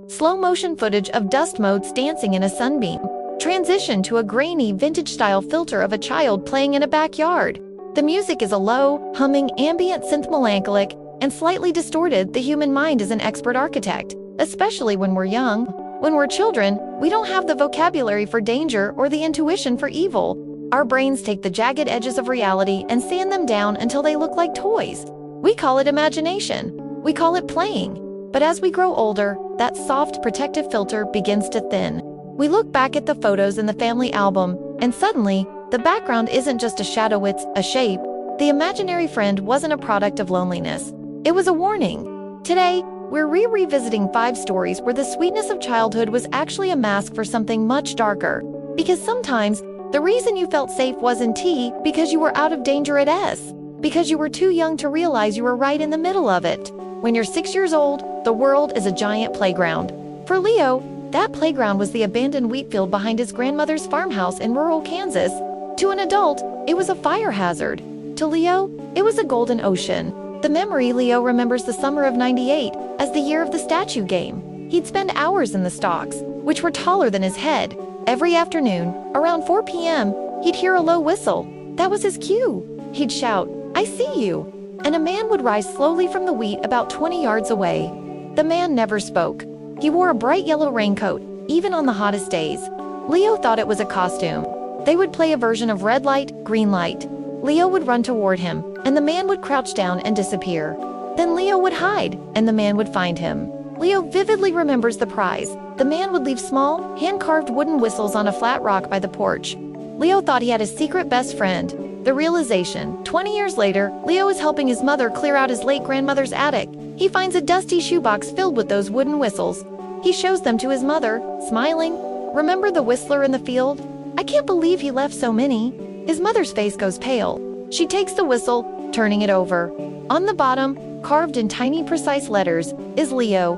Slow motion footage of dust motes dancing in a sunbeam. Transition to a grainy, vintage-style filter of a child playing in a backyard. The music is a low, humming, ambient synth melancholic, and slightly distorted. The human mind is an expert architect, especially when we're young. When we're children, we don't have the vocabulary for danger or the intuition for evil. Our brains take the jagged edges of reality and sand them down until they look like toys. We call it imagination. We call it playing. But as we grow older, that soft, protective filter begins to thin. We look back at the photos in the family album, and suddenly, the background isn't just a shadow, it's a shape. The imaginary friend wasn't a product of loneliness. It was a warning. Today, we're revisiting 5 stories where the sweetness of childhood was actually a mask for something much darker. Because sometimes, the reason you felt safe wasn't T because you were out of danger at S. Because you were too young to realize you were right in the middle of it. When you're 6 years old, the world is a giant playground. For Leo, that playground was the abandoned wheat field behind his grandmother's farmhouse in rural Kansas. To an adult, it was a fire hazard. To Leo, it was a golden ocean. The memory Leo remembers the summer of '98 as the year of the statue game. He'd spend hours in the stalks, which were taller than his head. Every afternoon, around 4 p.m., he'd hear a low whistle. That was his cue. He'd shout, "I see you." And a man would rise slowly from the wheat about 20 yards away. The man never spoke. He wore a bright yellow raincoat, even on the hottest days. Leo thought it was a costume. They would play a version of red light, green light. Leo would run toward him, and the man would crouch down and disappear. Then Leo would hide, and the man would find him. Leo vividly remembers the prize. The man would leave small, hand-carved wooden whistles on a flat rock by the porch. Leo thought he had a secret best friend. The realization, 20 years later, Leo is helping his mother clear out his late grandmother's attic. He finds a dusty shoebox filled with those wooden whistles. He shows them to his mother, smiling. "Remember the whistler in the field? I can't believe he left so many." His mother's face goes pale. She takes the whistle, turning it over. On the bottom, carved in tiny, precise letters, is Leo's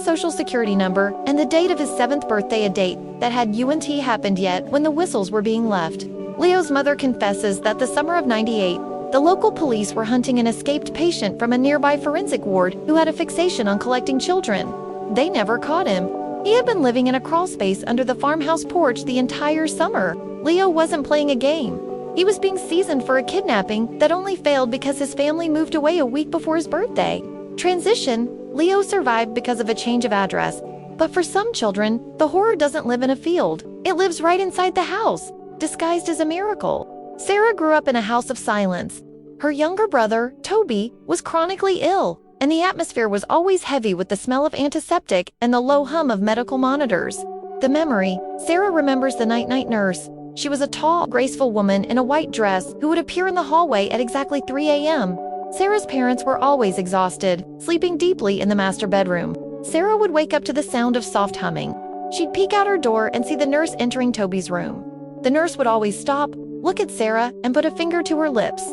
social security number and the date of his 7th birthday, a date that hadn't happened yet when the whistles were being left. Leo's mother confesses that the summer of '98, the local police were hunting an escaped patient from a nearby forensic ward who had a fixation on collecting children. They never caught him. He had been living in a crawlspace under the farmhouse porch the entire summer. Leo wasn't playing a game. He was being seasoned for a kidnapping that only failed because his family moved away a week before his birthday. Transition, Leo survived because of a change of address. But for some children, the horror doesn't live in a field. It lives right inside the house, disguised as a miracle. Sarah grew up in a house of silence. Her younger brother, Toby, was chronically ill, and the atmosphere was always heavy with the smell of antiseptic and the low hum of medical monitors. The memory, Sarah remembers the night-night nurse. She was a tall, graceful woman in a white dress who would appear in the hallway at exactly 3 a.m. Sarah's parents were always exhausted, sleeping deeply in the master bedroom. Sarah would wake up to the sound of soft humming. She'd peek out her door and see the nurse entering Toby's room. The nurse would always stop, look at Sarah, and put a finger to her lips.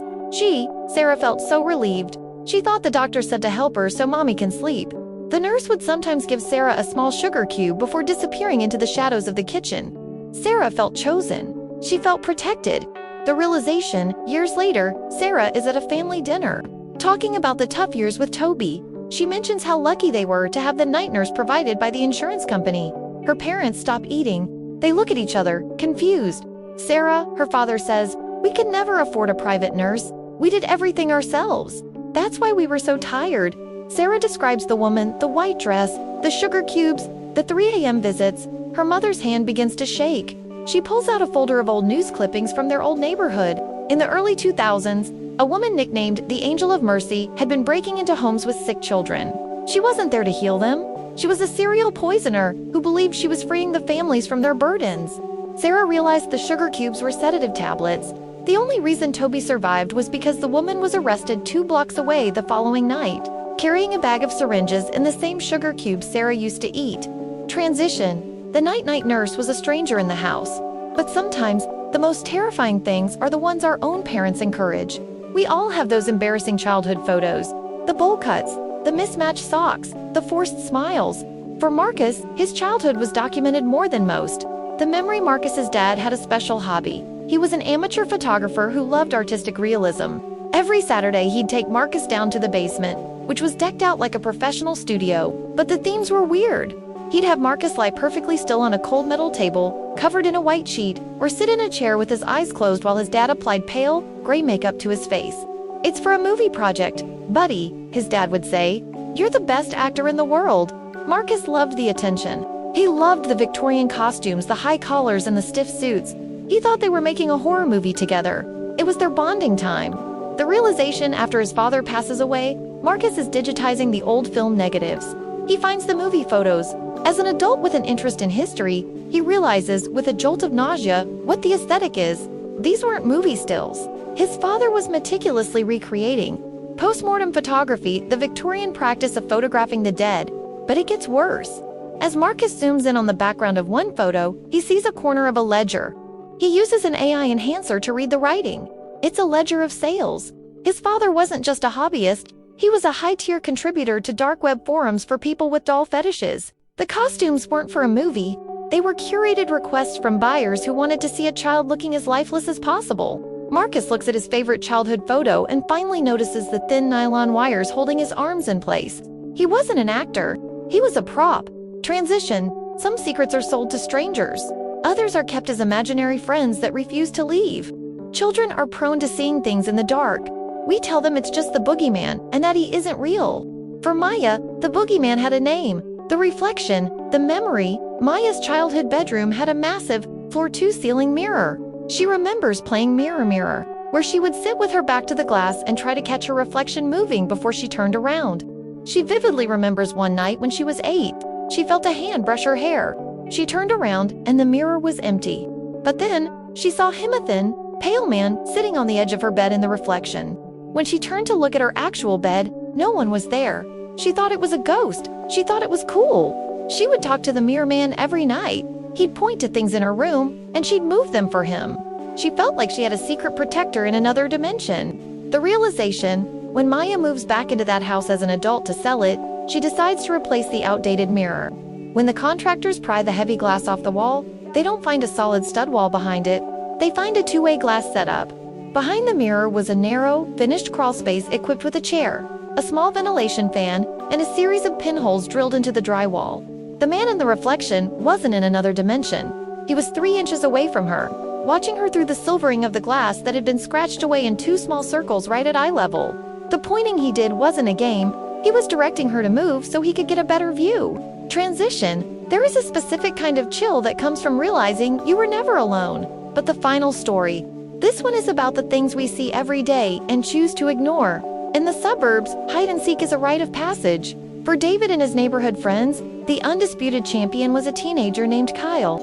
Sarah felt so relieved. She thought the doctor said to help her so mommy can sleep. The nurse would sometimes give Sarah a small sugar cube before disappearing into the shadows of the kitchen. Sarah felt chosen. She felt protected. The realization, years later, Sarah is at a family dinner, talking about the tough years with Toby. She mentions how lucky they were to have the night nurse provided by the insurance company. Her parents stop eating. They look at each other, confused. Sarah, her father says, "We could never afford a private nurse. We did everything ourselves. That's why we were so tired." Sarah describes the woman, the white dress, the sugar cubes, the 3 a.m. visits. Her mother's hand begins to shake. She pulls out a folder of old news clippings from their old neighborhood. In the early 2000s, a woman nicknamed the Angel of Mercy had been breaking into homes with sick children. She wasn't there to heal them. She was a serial poisoner who believed she was freeing the families from their burdens. Sarah realized the sugar cubes were sedative tablets. The only reason Toby survived was because the woman was arrested 2 blocks away the following night, carrying a bag of syringes in the same sugar cubes Sarah used to eat. Transition. The night-night nurse was a stranger in the house. But sometimes, the most terrifying things are the ones our own parents encourage. We all have those embarrassing childhood photos. The bowl cuts, the mismatched socks, the forced smiles. For Marcus, his childhood was documented more than most. The memory Marcus's dad had a special hobby. He was an amateur photographer who loved artistic realism. Every Saturday, he'd take Marcus down to the basement, which was decked out like a professional studio, but the themes were weird. He'd have Marcus lie perfectly still on a cold metal table, covered in a white sheet, or sit in a chair with his eyes closed while his dad applied pale, gray makeup to his face. "It's for a movie project, buddy," his dad would say. "You're the best actor in the world." Marcus loved the attention. He loved the Victorian costumes, the high collars, and the stiff suits. He thought they were making a horror movie together. It was their bonding time. The realization after his father passes away, Marcus is digitizing the old film negatives. He finds the movie photos. As an adult with an interest in history, he realizes, with a jolt of nausea, what the aesthetic is. These weren't movie stills. His father was meticulously recreating. Post-mortem photography, the Victorian practice of photographing the dead. But it gets worse. As Marcus zooms in on the background of one photo, he sees a corner of a ledger. He uses an AI enhancer to read the writing. It's a ledger of sales. His father wasn't just a hobbyist, he was a high-tier contributor to dark web forums for people with doll fetishes. The costumes weren't for a movie. They were curated requests from buyers who wanted to see a child looking as lifeless as possible. Marcus looks at his favorite childhood photo and finally notices the thin nylon wires holding his arms in place. He wasn't an actor. He was a prop. Transition. Some secrets are sold to strangers. Others are kept as imaginary friends that refuse to leave. Children are prone to seeing things in the dark. We tell them it's just the boogeyman and that he isn't real. For Maya, the boogeyman had a name. The reflection, the memory. Maya's childhood bedroom had a massive, floor-to-ceiling mirror. She remembers playing Mirror Mirror, where she would sit with her back to the glass and try to catch her reflection moving before she turned around. She vividly remembers one night when she was 8. She felt a hand brush her hair. She turned around and the mirror was empty. But then, she saw him, a thin, pale man, sitting on the edge of her bed in the reflection. When she turned to look at her actual bed, no one was there. She thought it was a ghost. She thought it was cool. She would talk to the mirror man every night. He'd point to things in her room, and she'd move them for him. She felt like she had a secret protector in another dimension. The realization, when Maya moves back into that house as an adult to sell it, she decides to replace the outdated mirror. When the contractors pry the heavy glass off the wall, they don't find a solid stud wall behind it. They find a two-way glass setup. Behind the mirror was a narrow, finished crawl space equipped with a chair, a small ventilation fan, and a series of pinholes drilled into the drywall. The man in the reflection wasn't in another dimension. He was 3 inches away from her, watching her through the silvering of the glass that had been scratched away in 2 small circles right at eye level. The pointing he did wasn't a game. He was directing her to move so he could get a better view. Transition. There is a specific kind of chill that comes from realizing you were never alone. But the final story. This one is about the things we see every day and choose to ignore. In the suburbs, hide and seek is a rite of passage. For David and his neighborhood friends, the undisputed champion was a teenager named Kyle.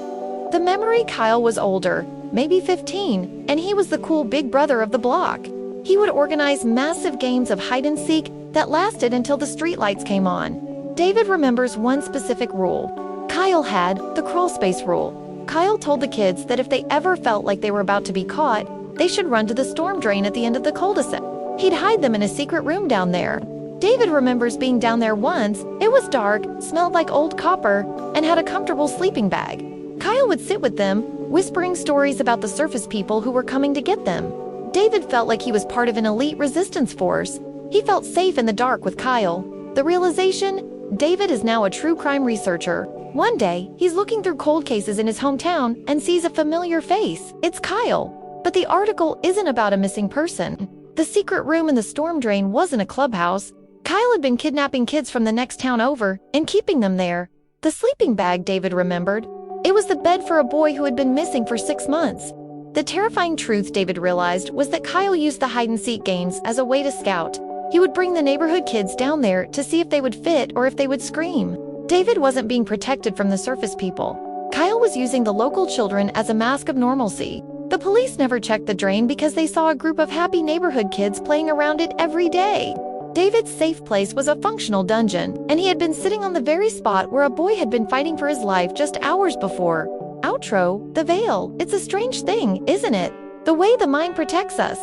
The memory Kyle was older, maybe 15, and he was the cool big brother of the block. He would organize massive games of hide and seek that lasted until the streetlights came on. David remembers one specific rule. Kyle had the crawl space rule. Kyle told the kids that if they ever felt like they were about to be caught, they should run to the storm drain at the end of the cul-de-sac. He'd hide them in a secret room down there. David remembers being down there once. It was dark, smelled like old copper, and had a comfortable sleeping bag. Kyle would sit with them, whispering stories about the surface people who were coming to get them. David felt like he was part of an elite resistance force. He felt safe in the dark with Kyle. The realization? David is now a true crime researcher. One day, he's looking through cold cases in his hometown and sees a familiar face. It's Kyle. But the article isn't about a missing person. The secret room in the storm drain wasn't a clubhouse. Kyle had been kidnapping kids from the next town over and keeping them there. The sleeping bag, David remembered. It was the bed for a boy who had been missing for 6 months. The terrifying truth, David realized, was that Kyle used the hide-and-seek games as a way to scout. He would bring the neighborhood kids down there to see if they would fit or if they would scream. David wasn't being protected from the surface people. Kyle was using the local children as a mask of normalcy. The police never checked the drain because they saw a group of happy neighborhood kids playing around it every day. David's safe place was a functional dungeon, and he had been sitting on the very spot where a boy had been fighting for his life just hours before. Outro, the veil. It's a strange thing, isn't it? The way the mind protects us.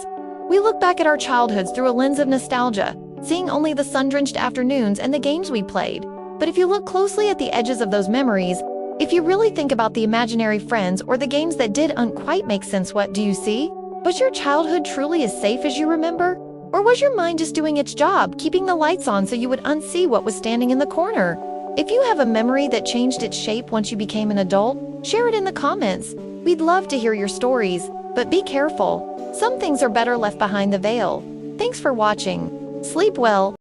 We look back at our childhoods through a lens of nostalgia, seeing only the sun-drenched afternoons and the games we played. But if you look closely at the edges of those memories, if you really think about the imaginary friends or the games that didn't quite make sense, what do you see? Was your childhood truly as safe as you remember? Or was your mind just doing its job, keeping the lights on so you would unsee what was standing in the corner? If you have a memory that changed its shape once you became an adult, share it in the comments. We'd love to hear your stories, but be careful. Some things are better left behind the veil. Thanks for watching. Sleep well.